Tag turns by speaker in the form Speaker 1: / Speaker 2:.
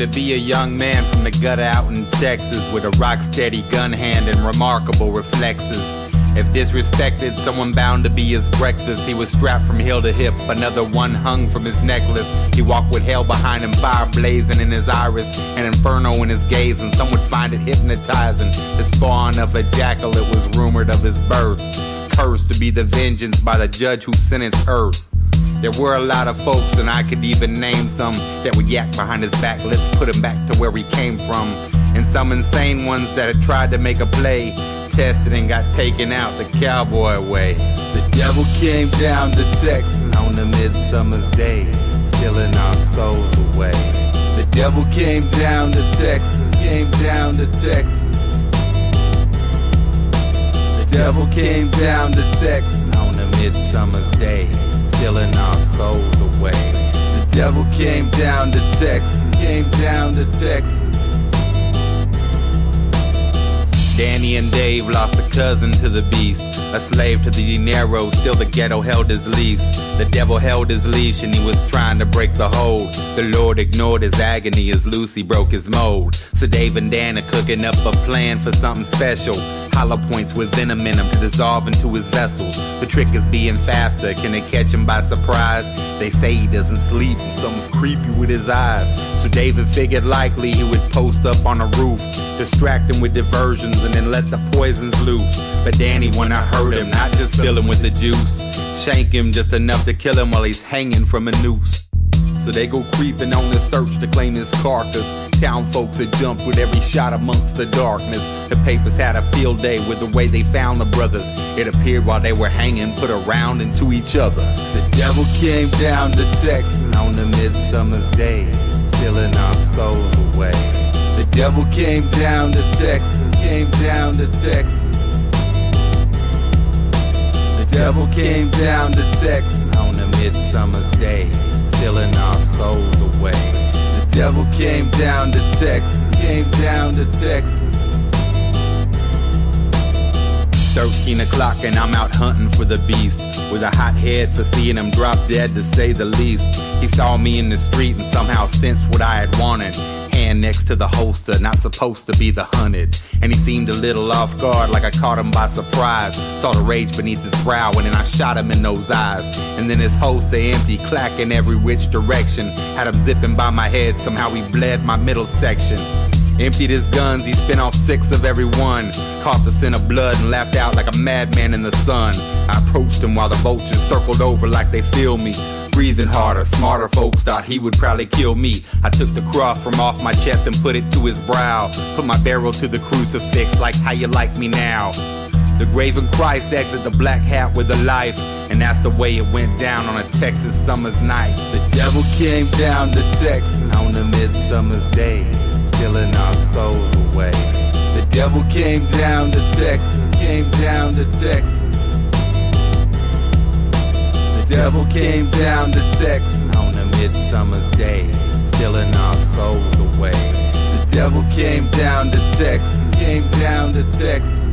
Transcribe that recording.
Speaker 1: to be a young man from the gutter out in Texas with a rock-steady gun hand and remarkable reflexes. If disrespected, someone bound to be his breakfast. He was strapped from heel to hip, another one hung from his necklace. He walked with hell behind him, fire blazing in his iris, an inferno in his gaze, and some would find it hypnotizing. The spawn of a jackal, it was rumored of his birth, cursed to be the vengeance by the judge who sentenced earth. There were a lot of folks, and I could even name some, that would yak behind his back, let's put him back to where he came from. And some insane ones that had tried to make a play, tested and got taken out the cowboy way. The devil came down to Texas on the midsummer's day, stealing our souls away. The devil came down to Texas, came down to Texas. The devil came down to Texas on the midsummer's day, stealing our souls away. The devil came down to Texas, came down to Texas. Danny and Dave lost a cousin to the beast, a slave to the dinero, still the ghetto held his lease. The devil held his leash and he was trying to break the hold. The Lord ignored his agony as Lucy broke his mold. So Dave and Dan are cooking up a plan for something special. Hollow points with venom in them to dissolve into his vessels. The trick is being faster, can they catch him by surprise? They say he doesn't sleep and something's creepy with his eyes. So David figured likely he would post up on a roof, distract him with diversions and then let the poisons loose. But Danny wanna hurt him, not just fill him with the juice. Shank him just enough to kill him while he's hanging from a noose. So they go creeping on his search to claim his carcass. Town folks had jumped with every shot amongst the darkness. The papers had a field day with the way they found the brothers. It appeared while they were hanging, put a round into each other. The devil came down to Texas on the midsummer's day, stealing our souls away. The devil came down to Texas, came down to Texas. The devil came down to Texas on the midsummer's day, stealing our souls away. The devil came down to Texas, came down to Texas. 13 o'clock and I'm out hunting for the beast, with a hot head for seeing him drop dead to say the least. He saw me in the street and somehow sensed what I had wanted. Hand next to the holster, not supposed to be the hunted. And he seemed a little off guard, like I caught him by surprise. Saw the rage beneath his brow and then I shot him in those eyes. And then his holster empty, clacking every which direction. Had him zipping by my head, somehow he bled my middle section. Emptied his guns, he spent off 6 of every one. Caught the scent of blood and laughed out like a madman in the sun. I approached him while the vultures circled over like they feel me. Breathing harder, smarter folks thought he would probably kill me. I took the cross from off my chest and put it to his brow. Put my barrel to the crucifix like how you like me now. The graven Christ exit the black hat with a life, and that's the way it went down on a Texas summer's night. The devil came down to Texas on the midsummer's day, stealing our souls away. The devil came down to Texas, came down to Texas. The devil came down to Texas on the midsummer's day, stealing our souls away. The devil came down to Texas, came down to Texas.